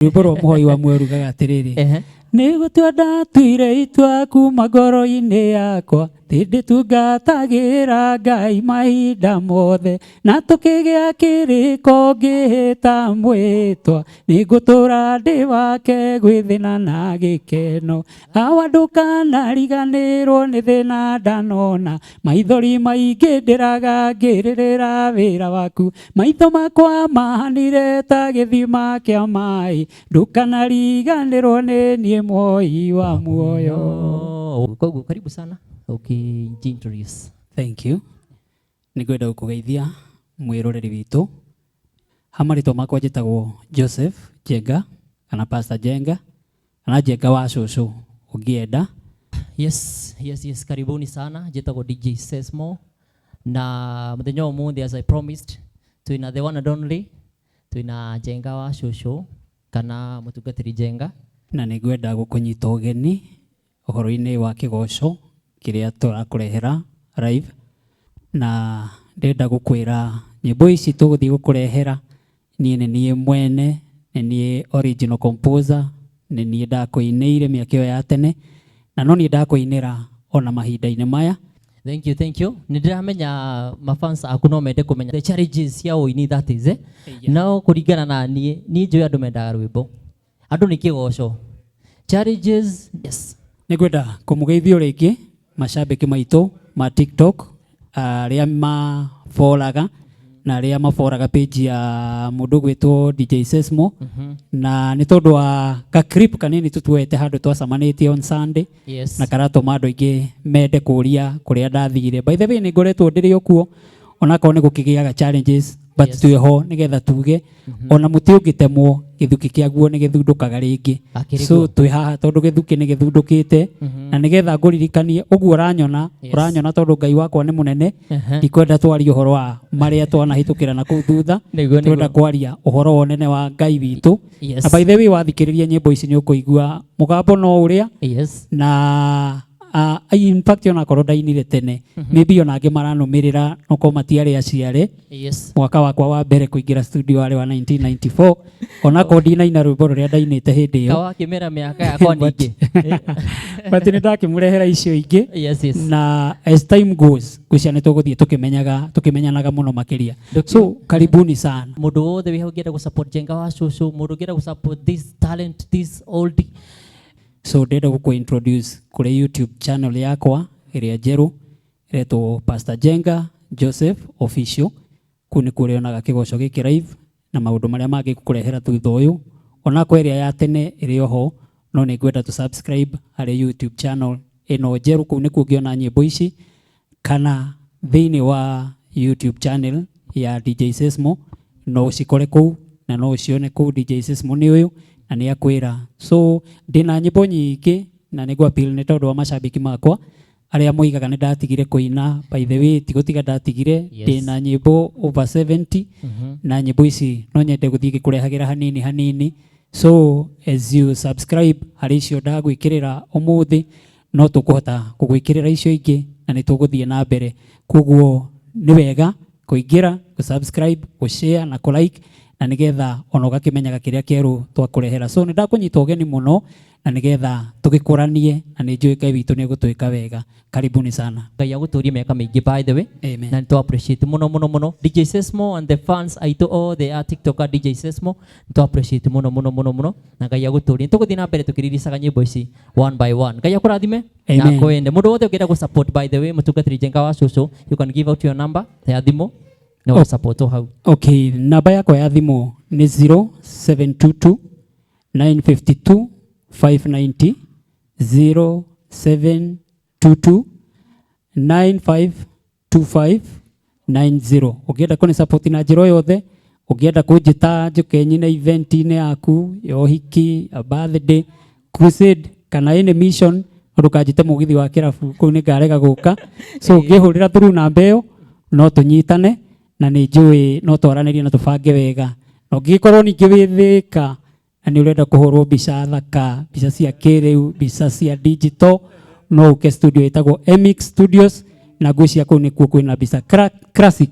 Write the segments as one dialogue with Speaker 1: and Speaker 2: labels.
Speaker 1: Rwĩmbo Mũhoi wa Mwerugaga atĩrĩrĩ. Nĩgũtua ndatuire itua kuma ngoro-inĩ yakwa, ndĩtungatagĩra Ngai mahinda mothe, na tũkĩgĩa kĩrĩko ngĩhĩta mwĩtwa, nĩngũtũra ndĩ wake gwĩthĩna na gĩkeno, awa ndũkanariganĩrwo nĩ thĩna ndanona, maithori maingĩ ndĩraga ngĩrĩrĩra wĩra waku, maitho makwa mahanire ta gĩthima kĩa maĩ, ndũkanariganĩrwo nĩ niĩ Moi wa muoyo.
Speaker 2: Koguo karibu sana. Okay, introduce.
Speaker 1: Thank you. Nĩngwenda gũkũgeithia mwĩroreri witũ. Hamarĩtwa makwa njĩtagwo Joseph Jenga kana Pastor Jenga kana Jenga wa cũcũ ũngĩenda.
Speaker 2: Yes, karibuni sana. Njĩtagwo DJ Sesmo na mũthenya ũmũthĩ as I promised twĩna the one and only twĩna Jenga wa cũcũ kana mũtungatĩri Jenga.
Speaker 1: Na nĩngwenda gũkũnyita ũgeni ũhoro-inĩ wa kĩgoco kĩrĩa tũrakũrehera live, na ndenda gũkwĩra nyĩmbo ici tũgũthiĩ gũkũrehera niĩ nĩ niĩ mwene, nĩ niĩ original composer, nĩ niĩ ndakũinĩire mĩaka ĩyo ya tene, na no niĩ ndakũinĩra ona mahinda-inĩ maya.
Speaker 2: Thank you. Nĩndĩramenya mafans aku no mende kũmenya the challenges cia ũini that is no kũringana na niĩ njũĩ andũ mendaga rwĩmbo, andũ nĩ kĩgoco. Challenges, yes.
Speaker 1: Nĩngwenda kũmũgeithia rĩngĩ macambĩki maitũ ma TikTok arĩa maforaga na arĩa maforaga page ya mũndũ gwĩtwo DJ Sesmo, na nĩ tondũ wa ka clip kanini tũtuete handũ twacamanĩtie on Sunday, na karatũma andũ aingĩ mende kũria kũrĩa ndathire. By the way nĩ ngoretwo ndĩrĩ okuo onakorwo nĩ gũkĩgĩaga challenges, but twĩho nĩgetha tuge ona mũtĩ ũngĩtemwo gĩthuki kĩaguo nĩ gĩthundũkaga rĩngĩ. So twĩ haha tondũ gĩthuki nĩ gĩthundũkĩte, na nĩgetha ngũririkanie ũguo ũranyona tondũ Ngai wakwa nĩ mũnene, ndikwenda twaria ũhoro wa marĩa twanahĩtũkĩra na kũu thutha, twenda kwaria ũhoro wa ũnene wa Ngai witũ. Na by the way wathikĩrĩria nyĩmbo ici nĩ ũkũigua mũgambo no ũrĩa, na in fact ona korwo ndainire tene, maybe ona angĩ maranũmĩrĩra no ko matiarĩ aciare. Mwaka wakwa wa mbere kũingĩra studio warĩ wa 1994, ona ko ndinaina rwĩmbo rũrĩa ndainĩte hĩndĩ ĩyo.
Speaker 2: Kawakĩmera mĩaka yakwa ningĩ.
Speaker 1: But nĩ ndakĩmũrehera icio ingĩ. Na as time goes ngwĩciria nĩ tũgũthiĩ tũkĩmenyanaga mũno makĩria. So karibuni sana.
Speaker 2: Mũndũ wothe wĩho ũngĩenda gũsupport Jenga wa cũcũ, mũndũ ũngĩenda gũsupport this talent, this old.
Speaker 1: So ndenda gũkũ-introduce kũrĩ YouTube channel yakwa ĩrĩa njerũ ĩretwo Pastor Jenga Joseph Official. Kũu nĩ kũrĩonaga kĩgoco gĩkĩ live na maũndũ marĩa mangĩ gũkũrehera thutha ũyũ. Ona kwa ĩrĩa ya tene ĩrĩ oho, no nĩ ngwenda tu subscribe harĩ YouTube channel ĩno njerũ. Kũu nĩ kuongĩona nyĩmbo ici, kana thĩinĩ wa YouTube channel ya DJ Sesmo no ũcikore kũu na no ũcione kũu. DJ Sesmo nĩ ũyũ na nĩ akwĩra. So ndĩna nyĩmbo nyingĩ na nĩ ngwapil nĩ tondũ wa macambĩki makwa arĩa moigaga nĩ ndatigire kũina. By the way tigũtiga ndatigire, ndĩna nyĩmbo over 70 na nyĩmbo ici no nyende gũthiĩ gĩkũrehagĩra hanini. So as you subscribe harĩ icio ndagwĩkĩrĩra ũmũthĩ, no tũkũhota kũgwĩkĩrĩra icio ingĩ na nĩ tũgũthiĩ na mbere. Koguo nĩ wega kũingĩra, gũsubscribe, gũshare na kũlike, na nĩgetha ona ũgakĩmenyaga kĩrĩa kĩerũ twakũrehera. So nĩ ndakũnyita ũgeni mũno na nĩgetha tũgĩkũranie, na nĩ njũĩ Ngai witũ nĩ egũtwĩka wega. Karibuni sana.
Speaker 2: Ngai agũtũrie mĩaka mĩingĩ by the way.
Speaker 1: Amen.
Speaker 2: Na nĩ appreciate mũno DJ Sesmo and the fans aitũ all the TikToker DJ Sesmo, nĩ appreciate mũno na Ngai agũtũrie. Tũgũthiĩ na mbere tũkĩriricaga nyĩmbo ici one by one. Ngai akũrathime na kwende. Mũndũ wothe ũngĩenda gũsupport by the way mũtungatĩri Jenga wa cũcũ, you can give out your number ya thimũ. No support how.
Speaker 1: Okay, namba yako ya thimũ nĩ 0722 952 590 0722 952590. Ũngĩenda kũni support na njĩra yothe, ũngĩenda kũnjĩta njũke nyine event-inĩ yaku ya ũhiki, a birthday, crusade kana any mission, ndũkanjĩte mũgithi wa kĩrabu kũu nĩ ngarega gũka. So ũngĩhũrĩra through namba ĩyo no tũnyitane na nĩ njũĩ no twaranĩrie na tũbange wega. Na ũngĩkorwo ningĩ wĩthĩka na nĩ ũrenda kũhũrwo mbica thaka, mbica cia kĩrĩu, mbica cia digital, no ũke studio ĩtagwo MX Studios, na ngwĩciria kũu nĩkuo kwĩna mbica classic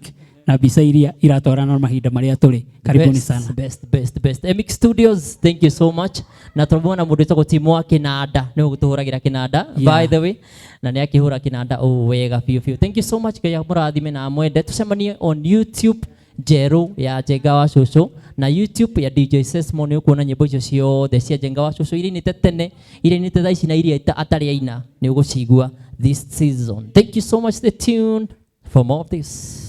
Speaker 1: na mbica iria iratwarana na mahinda maria turi. Karibuni sana.
Speaker 2: Best. MX Studios, thank you so much. Na turabona mundu witagwo timu wa kinanda ni gutuhuragira kinanda by the way, na ni akihura kinanda wega fiu. Thank you so much kaya murathime na mwende. Tucemanie on YouTube Jeru ya Jenga wa Shushu na YouTube ya DJ Sesmo ni ukuona nyimbo icio ciothe cia Jenga wa Shushu iria ni tetene iria ni thaa ici na iria atari aina ni ugucigua this season. Thank you so much. Stay tuned for more of this.